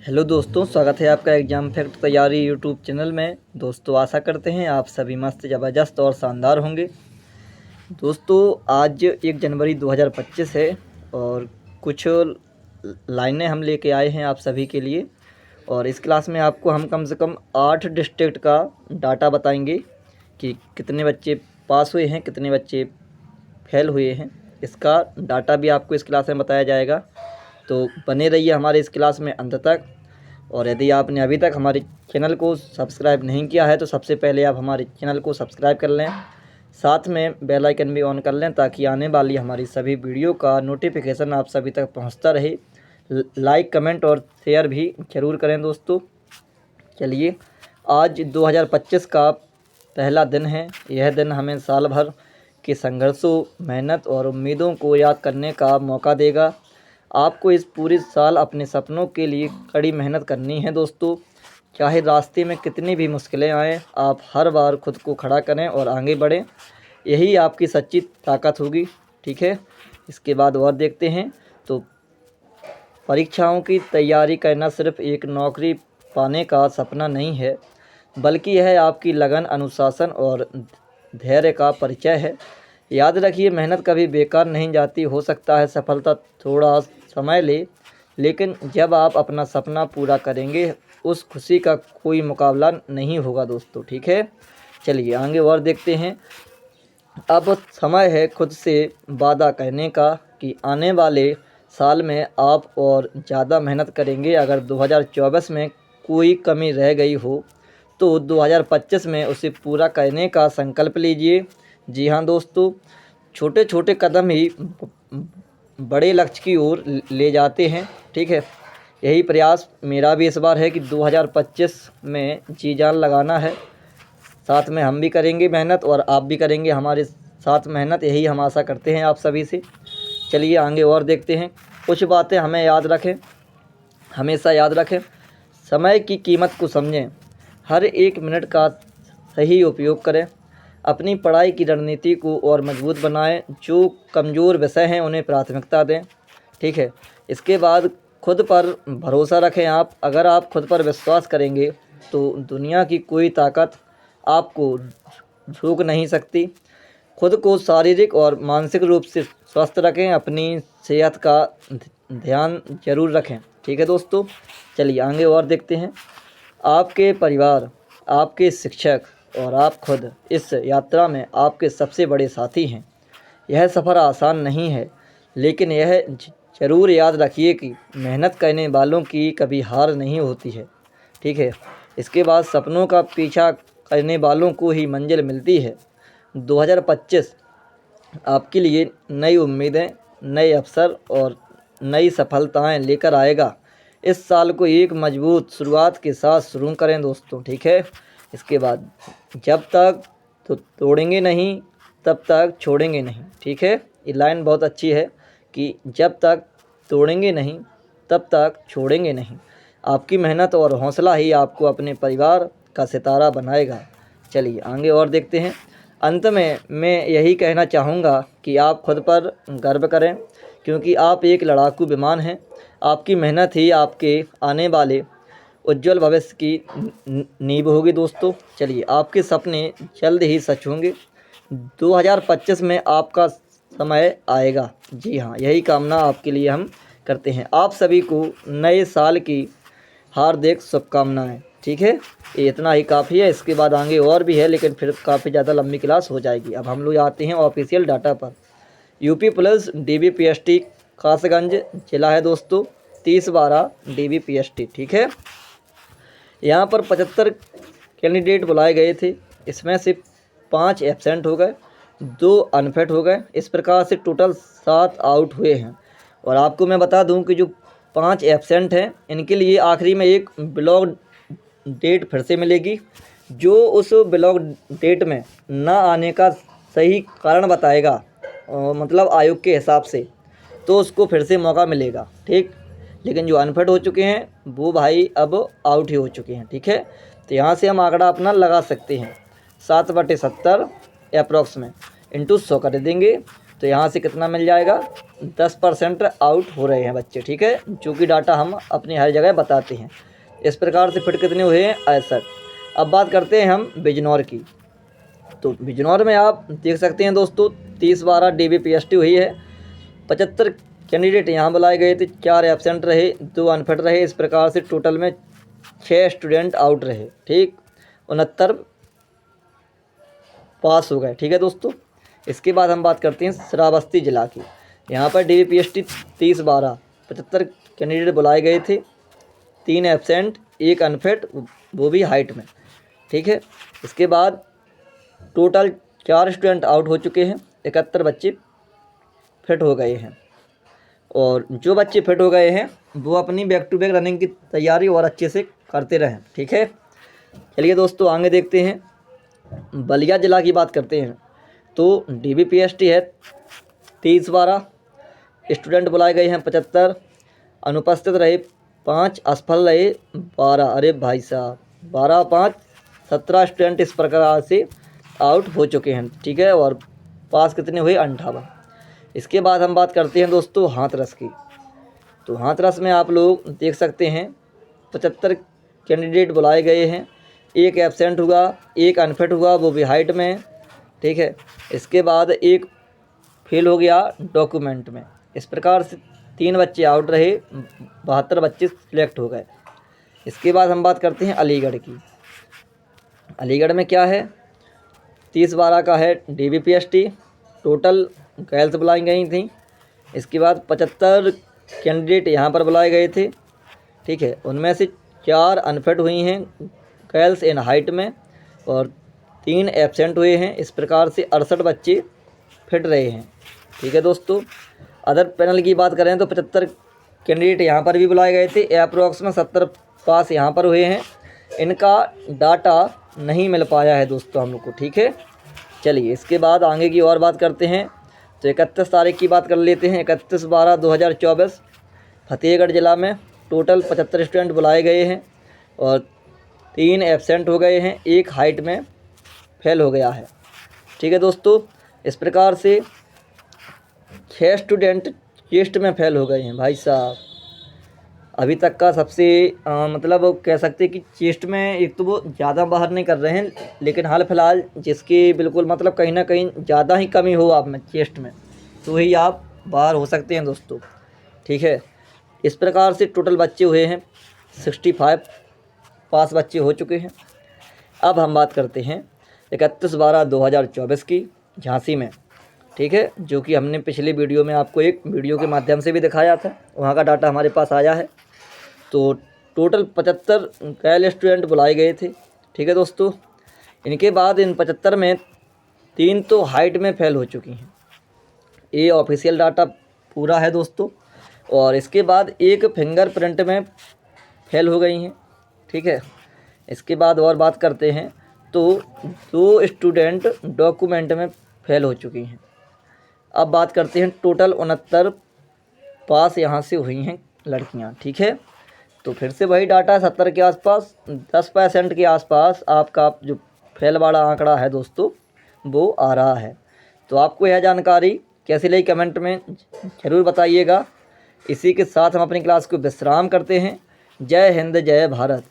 Hello दोस्तों, स्वागत है आपका एग्ज़ाम फैक्ट तैयारी यूट्यूब चैनल में। दोस्तों आशा करते हैं आप सभी मस्त ज़बरदस्त और शानदार होंगे। दोस्तों आज 1 जनवरी 2025 है और कुछ लाइनें हम लेके आए हैं आप सभी के लिए। और इस क्लास में आपको हम कम से कम 8 डिस्ट्रिक्ट का डाटा बताएंगे कि कितने बच्चे पास हुए हैं, कितने बच्चे फेल हुए हैं। इसका डाटा भी आपको इस क्लास में बताया जाएगा, तो बने रहिए हमारे इस क्लास में अंत तक। और यदि आपने अभी तक हमारे चैनल को सब्सक्राइब नहीं किया है तो सबसे पहले आप हमारे चैनल को सब्सक्राइब कर लें, साथ में बेल आइकन भी ऑन कर लें ताकि आने वाली हमारी सभी वीडियो का नोटिफिकेशन आप सभी तक पहुंचता रहे। लाइक, कमेंट और शेयर भी ज़रूर करें दोस्तों। चलिए, आज 2025 का पहला दिन है। यह दिन हमें साल भर के संघर्षों, मेहनत और उम्मीदों को याद करने का मौका देगा। आपको इस पूरे साल अपने सपनों के लिए कड़ी मेहनत करनी है दोस्तों। चाहे रास्ते में कितनी भी मुश्किलें आएँ, आप हर बार खुद को खड़ा करें और आगे बढ़ें। यही आपकी सच्ची ताकत होगी। ठीक है, इसके बाद और देखते हैं। तो परीक्षाओं की तैयारी करना सिर्फ एक नौकरी पाने का सपना नहीं है, बल्कि यह आपकी लगन, अनुशासन और धैर्य का परिचय है। याद रखिए, मेहनत कभी बेकार नहीं जाती। हो सकता है सफलता थोड़ा समय ले, लेकिन जब आप अपना सपना पूरा करेंगे उस खुशी का कोई मुकाबला नहीं होगा दोस्तों। ठीक है, चलिए आगे और देखते हैं। अब समय है खुद से वादा करने का कि आने वाले साल में आप और ज़्यादा मेहनत करेंगे। अगर 2024 में कोई कमी रह गई हो तो 2025 में उसे पूरा करने का संकल्प लीजिए। जी हाँ दोस्तों, छोटे छोटे कदम ही बड़े लक्ष्य की ओर ले जाते हैं। ठीक है, यही प्रयास मेरा भी इस बार है कि 2025 में जी जान लगाना है। साथ में हम भी करेंगे मेहनत और आप भी करेंगे हमारे साथ मेहनत, यही हम आशा करते हैं आप सभी से। चलिए आगे और देखते हैं। कुछ बातें हमें याद रखें, हमेशा याद रखें। समय की कीमत को समझें, हर एक मिनट का सही उपयोग करें। अपनी पढ़ाई की रणनीति को और मजबूत बनाएं। जो कमज़ोर विषय हैं उन्हें प्राथमिकता दें। ठीक है, इसके बाद खुद पर भरोसा रखें। अगर आप खुद पर विश्वास करेंगे तो दुनिया की कोई ताकत आपको रोक नहीं सकती। खुद को शारीरिक और मानसिक रूप से स्वस्थ रखें। अपनी सेहत का ध्यान जरूर रखें। ठीक है दोस्तों, चलिए आगे और देखते हैं। आपके परिवार, आपके शिक्षक और आप खुद इस यात्रा में आपके सबसे बड़े साथी हैं। यह सफ़र आसान नहीं है, लेकिन यह ज़रूर याद रखिए कि मेहनत करने वालों की कभी हार नहीं होती है। ठीक है, इसके बाद सपनों का पीछा करने वालों को ही मंजिल मिलती है। 2025 आपके लिए नई उम्मीदें, नए अवसर और नई सफलताएं लेकर आएगा। इस साल को एक मजबूत शुरुआत के साथ शुरू करें दोस्तों। ठीक है, इसके बाद जब तक तो तोड़ेंगे नहीं तब तक छोड़ेंगे नहीं। ठीक है, ये लाइन बहुत अच्छी है कि जब तक तोड़ेंगे नहीं तब तक छोड़ेंगे नहीं। आपकी मेहनत और हौसला ही आपको अपने परिवार का सितारा बनाएगा। चलिए आगे और देखते हैं। अंत में मैं यही कहना चाहूँगा कि आप खुद पर गर्व करें, क्योंकि आप एक लड़ाकू विमान हैं। आपकी मेहनत ही आपके आने वाले उज्जवल भविष्य की नींव होगी दोस्तों। चलिए, आपके सपने जल्द ही सच होंगे। 2025 में आपका समय आएगा। जी हाँ, यही कामना आपके लिए हम करते हैं। आप सभी को नए साल की हार्दिक शुभकामनाएं। ठीक है, ये इतना ही काफ़ी है। इसके बाद आगे और भी है, लेकिन फिर काफ़ी ज़्यादा लंबी क्लास हो जाएगी। अब हम लोग आते हैं ऑफिशियल डाटा पर। यूपी पुलिस DBPST कासगंज जिला है दोस्तों, 30/12 DBPST। ठीक है, यहाँ पर 75 कैंडिडेट बुलाए गए थे। इसमें से 5 एब्सेंट हो गए, 2 अनफिट हो गए। इस प्रकार से टोटल 7 आउट हुए हैं। और आपको मैं बता दूं कि जो 5 एब्सेंट हैं इनके लिए आखिरी में एक ब्लॉक डेट फिर से मिलेगी। जो उस ब्लॉक डेट में ना आने का सही कारण बताएगा, मतलब आयोग के हिसाब से, तो उसको फिर से मौका मिलेगा। ठीक, लेकिन जो अनफिट हो चुके हैं वो भाई अब आउट ही हो चुके हैं। ठीक है, तो यहाँ से हम आंकड़ा अपना लगा सकते हैं। 7/70 अप्रॉक्स में इंटू 100 कर देंगे तो यहाँ से कितना मिल जाएगा, 10% आउट हो रहे हैं बच्चे, ठीक है, जो कि डाटा हम अपनी हर जगह बताते हैं। इस प्रकार से फिट कितने हुए हैं, 68। अब बात करते हैं हम बिजनौर की। तो बिजनौर में आप देख सकते हैं दोस्तों 30/12 DBPST हुई है। 75 कैंडिडेट यहाँ बुलाए गए थे, 4 एब्सेंट रहे, 2 अनफिट रहे। इस प्रकार से टोटल में 6 स्टूडेंट आउट रहे, ठीक, 69 पास हो गए, ठीक है दोस्तों। इसके बाद हम बात करते हैं श्रावस्ती जिला की। यहाँ पर DBPST 30/12 75 कैंडिडेट बुलाए गए थे, 3 एब्सेंट, 1 अनफिट, वो भी हाइट में, ठीक है। इसके बाद टोटल 4 स्टूडेंट आउट हो चुके हैं, 71 बच्चे फिट हो गए हैं। और जो बच्चे फिट हो गए हैं वो अपनी बैक टू बैक रनिंग की तैयारी और अच्छे से करते रहें, ठीक है। चलिए दोस्तों आगे देखते हैं, बलिया ज़िला की बात करते हैं। तो DBPST है 30/12, स्टूडेंट बुलाए गए हैं 75, अनुपस्थित रहे 5, असफल रहे 12। अरे भाई साहब, 12 5 17 स्टूडेंट इस प्रकार से आउट हो चुके हैं, ठीक है। और पास कितने हुए, 58। इसके बाद हम बात करते हैं दोस्तों हाथरस की। तो हाथरस में आप लोग देख सकते हैं 75 कैंडिडेट बुलाए गए हैं, 1 एब्सेंट हुआ, 1 अनफिट हुआ, वो भी हाइट में, ठीक है। इसके बाद 1 फेल हो गया डॉक्यूमेंट में। इस प्रकार से 3 बच्चे आउट रहे, 72 बच्चे सिलेक्ट हो गए। इसके बाद हम बात करते हैं अलीगढ़ की। अलीगढ़ में क्या है, 30/12 का है DBPST, टोटल गर्ल्स बुलाई गई थी। इसके बाद 75 कैंडिडेट यहाँ पर बुलाए गए थे, ठीक है। उनमें से 4 अनफिट हुई हैं गर्ल्स इन हाइट में, और 3 एब्सेंट हुए हैं। इस प्रकार से 68 बच्चे फिट रहे हैं, ठीक है दोस्तों। अदर पैनल की बात करें तो 75 कैंडिडेट यहाँ पर भी बुलाए गए थे, अप्रॉक्स में 70 पास यहाँ पर हुए हैं। इनका डाटा नहीं मिल पाया है दोस्तों हम लोग को, ठीक है। चलिए इसके बाद आगे की और बात करते हैं। तो 31 तारीख की बात कर लेते हैं। 31/12/2024 फतेहगढ़ ज़िला में टोटल 75 स्टूडेंट बुलाए गए हैं, और 3 एब्सेंट हो गए हैं, 1 हाइट में फेल हो गया है, ठीक है दोस्तों। इस प्रकार से 6 स्टूडेंट चेस्ट में फेल हो गए हैं। भाई साहब, अभी तक का सबसे मतलब कह सकते हैं कि चेस्ट में एक तो वो ज़्यादा बाहर नहीं कर रहे हैं, लेकिन हाल फिलहाल जिसकी बिल्कुल मतलब कहीं ना कहीं ज़्यादा ही कमी हो आप में चेस्ट में, तो ही आप बाहर हो सकते हैं दोस्तों, ठीक है। इस प्रकार से टोटल बच्चे हुए हैं 65 पास बच्चे हो चुके हैं। अब हम बात करते हैं 31/12/2024 की झांसी में, ठीक है, जो कि हमने पिछले वीडियो में आपको एक वीडियो के माध्यम से भी दिखाया था, वहाँ का डाटा हमारे पास आया है। तो टोटल 75 गर्ल स्टूडेंट बुलाए गए थे, ठीक है दोस्तों। इनके बाद इन 75 में 3 तो हाइट में फेल हो चुकी हैं, ये ऑफिशियल डाटा पूरा है दोस्तों। और इसके बाद 1 फिंगरप्रिंट में फेल हो गई हैं, ठीक है। इसके बाद और बात करते हैं तो 2 स्टूडेंट डॉक्यूमेंट में फेल हो चुकी हैं। अब बात करते हैं टोटल 69 पास यहाँ से हुई हैं लड़कियाँ, ठीक है। तो फिर से वही डाटा 70 के आसपास, 10% के आसपास आपका जो फेल वाला आंकड़ा है दोस्तों वो आ रहा है। तो आपको यह जानकारी कैसी लगी कमेंट में ज़रूर बताइएगा। इसी के साथ हम अपनी क्लास को विश्राम करते हैं। जय हिंद, जय भारत।